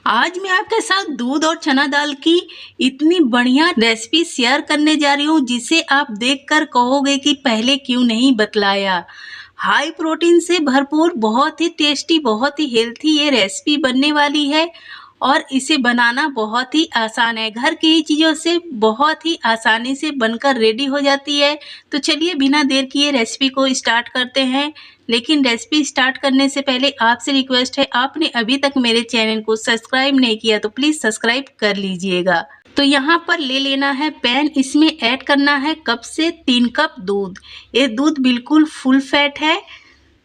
आज मैं आपके साथ दूध और चना दाल की इतनी बढ़िया रेसिपी शेयर करने जा रही हूँ जिसे आप देखकर कहोगे कि पहले क्यों नहीं बतलाया। हाई प्रोटीन से भरपूर बहुत ही टेस्टी बहुत ही हेल्थी ये रेसिपी बनने वाली है और इसे बनाना बहुत ही आसान है। घर की ही चीज़ों से बहुत ही आसानी से बनकर रेडी हो जाती है। तो चलिए बिना देर किए रेसिपी को स्टार्ट करते हैं। लेकिन रेसिपी स्टार्ट करने से पहले आपसे रिक्वेस्ट है, आपने अभी तक मेरे चैनल को सब्सक्राइब नहीं किया तो प्लीज़ सब्सक्राइब कर लीजिएगा। तो यहाँ पर ले लेना है पैन, इसमें ऐड करना है कप से 3 कप दूध। ये दूध बिल्कुल फुल फैट है,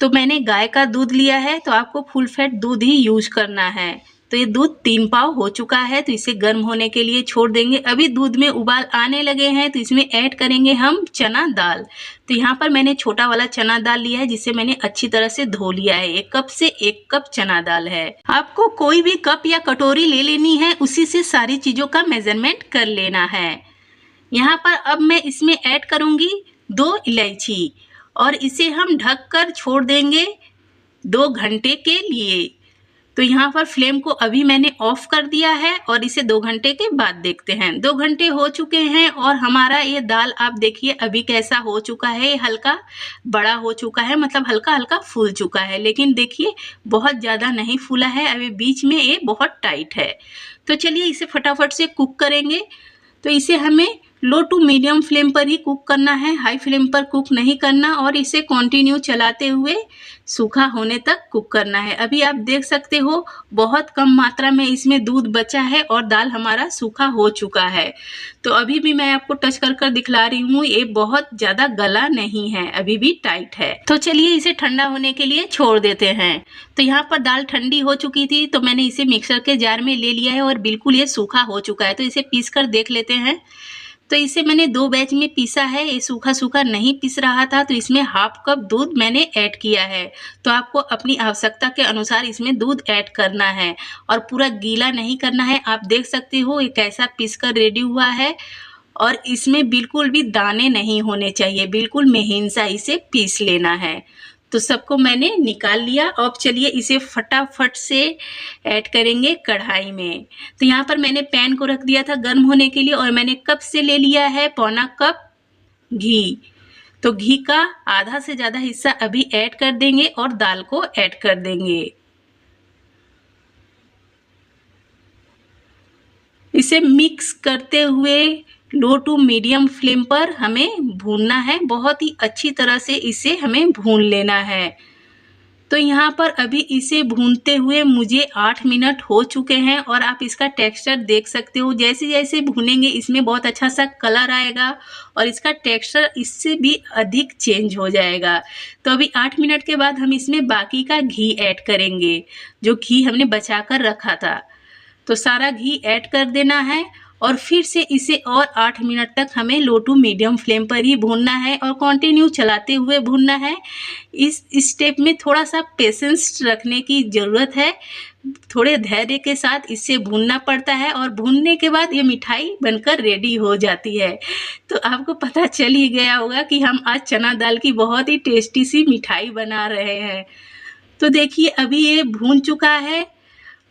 तो मैंने गाय का दूध लिया है, तो आपको फुल फैट दूध ही यूज करना है। तो ये दूध 3 पाव हो चुका है, तो इसे गर्म होने के लिए छोड़ देंगे। अभी दूध में उबाल आने लगे हैं, तो इसमें ऐड करेंगे हम चना दाल। तो यहाँ पर मैंने छोटा वाला चना दाल लिया है, जिसे मैंने अच्छी तरह से धो लिया है। 1 कप से 1 कप चना दाल है। आपको कोई भी कप या कटोरी ले लेनी है, उसी से सारी चीज़ों का मेजरमेंट कर लेना है। यहाँ पर अब मैं इसमें ऐड करूँगी 2 इलायची और इसे हम ढक कर छोड़ देंगे 2 घंटे के लिए। तो यहाँ पर फ्लेम को अभी मैंने ऑफ कर दिया है और इसे 2 घंटे के बाद देखते हैं। 2 घंटे हो चुके हैं और हमारा ये दाल आप देखिए अभी कैसा हो चुका है। हल्का बड़ा हो चुका है, मतलब हल्का हल्का फूल चुका है, लेकिन देखिए बहुत ज़्यादा नहीं फूला है। अभी बीच में ये बहुत टाइट है। तो चलिए इसे फटाफट से कुक करेंगे। तो इसे हमें लो टू मीडियम फ्लेम पर ही कुक करना है, हाई फ्लेम पर कुक नहीं करना, और इसे कंटिन्यू चलाते हुए सूखा होने तक कुक करना है। अभी आप देख सकते हो बहुत कम मात्रा में इसमें दूध बचा है और दाल हमारा सूखा हो चुका है। तो अभी भी मैं आपको टच कर कर दिखला रही हूँ, ये बहुत ज़्यादा गला नहीं है, अभी भी टाइट है। तो चलिए इसे ठंडा होने के लिए छोड़ देते हैं। तो यहाँ पर दाल ठंडी हो चुकी थी, तो मैंने इसे मिक्सर के जार में ले लिया है और बिल्कुल ये सूखा हो चुका है। तो इसे पीस कर देख लेते हैं। तो इसे मैंने 2 बैच में पीसा है, ये सूखा सूखा नहीं पीस रहा था, तो इसमें हाफ कप दूध मैंने ऐड किया है। तो आपको अपनी आवश्यकता के अनुसार इसमें दूध ऐड करना है और पूरा गीला नहीं करना है। आप देख सकते हो ये कैसा पीस कर रेडी हुआ है और इसमें बिल्कुल भी दाने नहीं होने चाहिए, बिल्कुल महीन सा इसे पीस लेना है। तो सबको मैंने निकाल लिया। अब चलिए इसे फटाफट से ऐड करेंगे कढ़ाई में। तो यहाँ पर मैंने पैन को रख दिया था गर्म होने के लिए और मैंने कप से ले लिया है पौना कप घी। तो घी का आधा से ज़्यादा हिस्सा अभी ऐड कर देंगे और दाल को ऐड कर देंगे। इसे मिक्स करते हुए लो टू मीडियम फ्लेम पर हमें भूनना है। बहुत ही अच्छी तरह से इसे हमें भून लेना है। तो यहाँ पर अभी इसे भूनते हुए मुझे 8 मिनट हो चुके हैं और आप इसका टेक्सचर देख सकते हो। जैसे जैसे भूनेंगे इसमें बहुत अच्छा सा कलर आएगा और इसका टेक्सचर इससे भी अधिक चेंज हो जाएगा। तो अभी 8 मिनट के बाद हम इसमें बाकी का घी ऐड करेंगे, जो घी हमने बचा कर रखा था। तो सारा घी ऐड कर देना है और फिर से इसे और 8 मिनट तक हमें लो टू मीडियम फ्लेम पर ही भूनना है और कंटिन्यू चलाते हुए भूनना है। इस स्टेप में थोड़ा सा पेशेंस रखने की ज़रूरत है, थोड़े धैर्य के साथ इसे भूनना पड़ता है और भूनने के बाद ये मिठाई बनकर रेडी हो जाती है। तो आपको पता चल ही गया होगा कि हम आज चना दाल की बहुत ही टेस्टी सी मिठाई बना रहे हैं। तो देखिए अभी ये भून चुका है।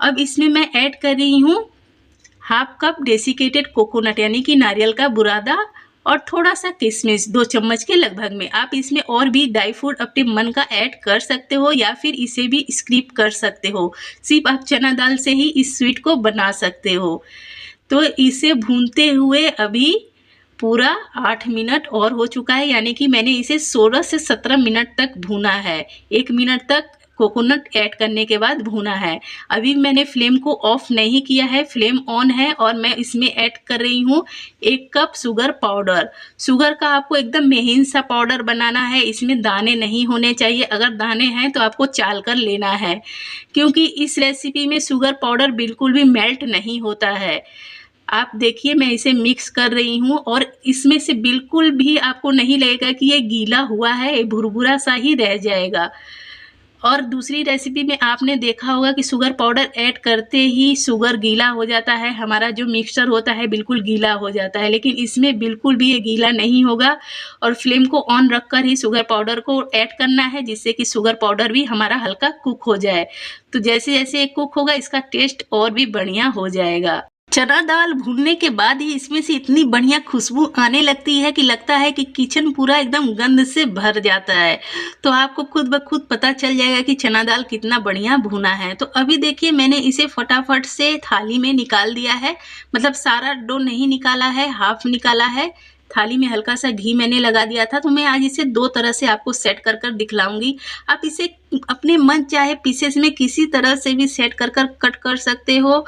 अब इसमें मैं ऐड कर रही हूँ हाफ कप डेसिकेटेड कोकोनट, यानी कि नारियल का बुरादा, और थोड़ा सा किशमिश 2 चम्मच के लगभग में। आप इसमें और भी ड्राई फ्रूट अपने मन का ऐड कर सकते हो या फिर इसे भी स्किप कर सकते हो। सिर्फ आप चना दाल से ही इस स्वीट को बना सकते हो। तो इसे भूनते हुए अभी पूरा 8 मिनट और हो चुका है, यानी कि मैंने इसे 16 से 17 मिनट तक भूना है। 1 मिनट तक कोकोनट ऐड करने के बाद भूना है। अभी मैंने फ्लेम को ऑफ नहीं किया है, फ्लेम ऑन है और मैं इसमें ऐड कर रही हूँ 1 कप शुगर पाउडर। शुगर का आपको एकदम महीन सा पाउडर बनाना है, इसमें दाने नहीं होने चाहिए। अगर दाने हैं तो आपको चाल कर लेना है, क्योंकि इस रेसिपी में शुगर पाउडर बिल्कुल भी मेल्ट नहीं होता है। आप देखिए मैं इसे मिक्स कर रही हूँ और इसमें से बिल्कुल भी आपको नहीं लगेगा कि ये गीला हुआ है, ये भुरभुरा सा ही रह जाएगा। और दूसरी रेसिपी में आपने देखा होगा कि शुगर पाउडर ऐड करते ही शुगर गीला हो जाता है, हमारा जो मिक्सचर होता है बिल्कुल गीला हो जाता है, लेकिन इसमें बिल्कुल भी ये गीला नहीं होगा। और फ्लेम को ऑन रखकर ही शुगर पाउडर को ऐड करना है, जिससे कि शुगर पाउडर भी हमारा हल्का कुक हो जाए। तो जैसे जैसे ये कुक होगा इसका टेस्ट और भी बढ़िया हो जाएगा। चना दाल भूनने के बाद ही इसमें से इतनी बढ़िया खुशबू आने लगती है कि लगता है कि किचन पूरा एकदम गंध से भर जाता है। तो आपको खुद ब खुद पता चल जाएगा कि चना दाल कितना बढ़िया भुना है। तो अभी देखिए मैंने इसे फटाफट से थाली में निकाल दिया है, मतलब सारा डो नहीं निकाला है, हाफ निकाला है। थाली में हल्का सा घी मैंने लगा दिया था। तो मैं आज इसे 2 तरह से आपको सेट कर कर दिखलाऊंगी। आप इसे अपने मन चाहे पीसेस में किसी तरह से भी सेट कर कर कट कर सकते हो,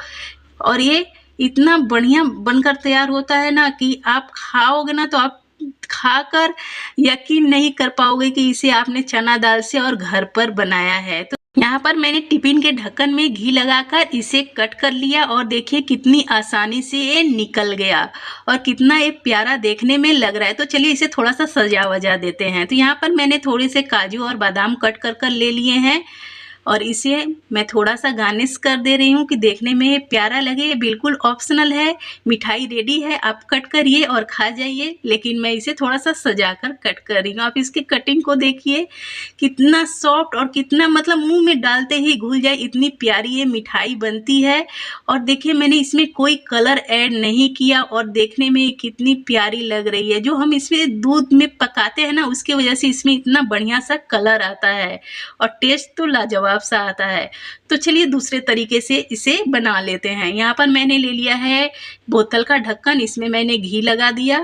और ये इतना बढ़िया बनकर तैयार होता है ना कि आप खाओगे ना तो आप खाकर यकीन नहीं कर पाओगे कि इसे आपने चना दाल से और घर पर बनाया है। तो यहाँ पर मैंने टिफिन के ढक्कन में घी लगाकर इसे कट कर लिया और देखिए कितनी आसानी से ये निकल गया और कितना ये प्यारा देखने में लग रहा है। तो चलिए इसे थोड़ा सा सजा वजा देते हैं। तो यहाँ पर मैंने थोड़े से काजू और बादाम कट कर कर ले लिए हैं और इसे मैं थोड़ा सा गार्निश कर दे रही हूँ कि देखने में ये प्यारा लगे। ये बिल्कुल ऑप्शनल है, मिठाई रेडी है, आप कट करिए और खा जाइए, लेकिन मैं इसे थोड़ा सा सजा कर कट कर रही हूँ। आप इसकी कटिंग को देखिए कितना सॉफ्ट और कितना मतलब मुंह में डालते ही घुल जाए, इतनी प्यारी ये मिठाई बनती है। और देखिए मैंने इसमें कोई कलर ऐड नहीं किया और देखने में कितनी प्यारी लग रही है। जो हम इसमें दूध में पकाते हैं ना उसकी वजह से इसमें इतना बढ़िया सा कलर आता है और टेस्ट तो लाजवाब सा आता है। तो चलिए दूसरे तरीके से इसे बना लेते हैं। यहाँ पर मैंने ले लिया है बोतल का ढक्कन, इसमें मैंने घी लगा दिया।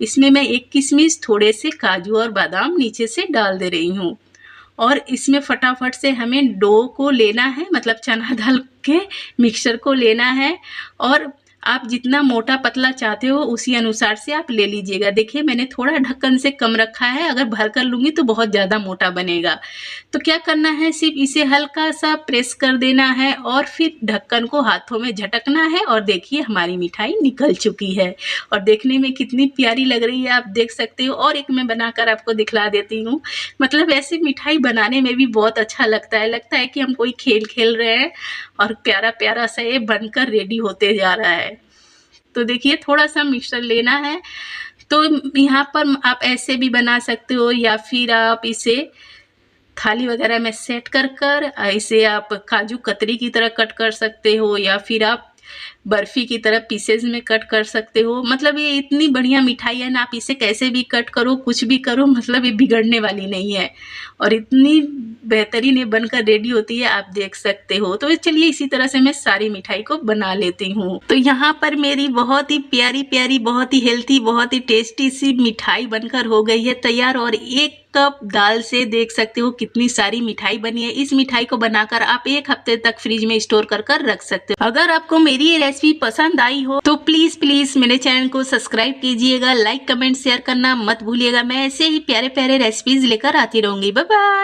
इसमें मैं 1 किशमिश, थोड़े से काजू और बादाम नीचे से डाल दे रही हूँ और इसमें फटाफट से हमें डो को लेना है, मतलब चना दाल के मिक्सचर को लेना है और आप जितना मोटा पतला चाहते हो उसी अनुसार से आप ले लीजिएगा। देखिए मैंने थोड़ा ढक्कन से कम रखा है, अगर भर कर लूँगी तो बहुत ज़्यादा मोटा बनेगा। तो क्या करना है, सिर्फ इसे हल्का सा प्रेस कर देना है और फिर ढक्कन को हाथों में झटकना है और देखिए हमारी मिठाई निकल चुकी है और देखने में कितनी प्यारी लग रही है, आप देख सकते हो। और एक मैं बनाकर आपको दिखला देती हूँ। मतलब ऐसी मिठाई बनाने में भी बहुत अच्छा लगता है कि हम कोई खेल खेल रहे हैं और प्यारा प्यारा सा ये बनकर रेडी होते जा रहा है। तो देखिए थोड़ा सा मिक्सचर लेना है। तो यहाँ पर आप ऐसे भी बना सकते हो या फिर आप इसे थाली वगैरह में सेट कर कर इसे आप काजू कतरी की तरह कट कर सकते हो या फिर आप बर्फी की तरह पीसेस में कट कर सकते हो। मतलब ये इतनी बढ़िया मिठाई है ना, आप इसे कैसे भी कट करो, कुछ भी करो, मतलब ये बिगड़ने वाली नहीं है और इतनी बेहतरीन ये बनकर रेडी होती है, आप देख सकते हो। तो चलिए इसी तरह से मैं सारी मिठाई को बना लेती हूँ। तो यहाँ पर मेरी बहुत ही प्यारी प्यारी, बहुत ही हेल्थी, बहुत ही टेस्टी सी मिठाई बनकर हो गई है तैयार और 1 कप दाल से देख सकते हो कितनी सारी मिठाई बनी है। इस मिठाई को बनाकर आप 1 हफ्ते तक फ्रिज में स्टोर कर कर रख सकते हो। अगर आपको मेरी ये रेसिपी पसंद आई हो तो प्लीज मेरे चैनल को सब्सक्राइब कीजिएगा, लाइक कमेंट शेयर करना मत भूलिएगा। मैं ऐसे ही प्यारे प्यारे रेसिपीज लेकर आती रहूंगी। Bye bye.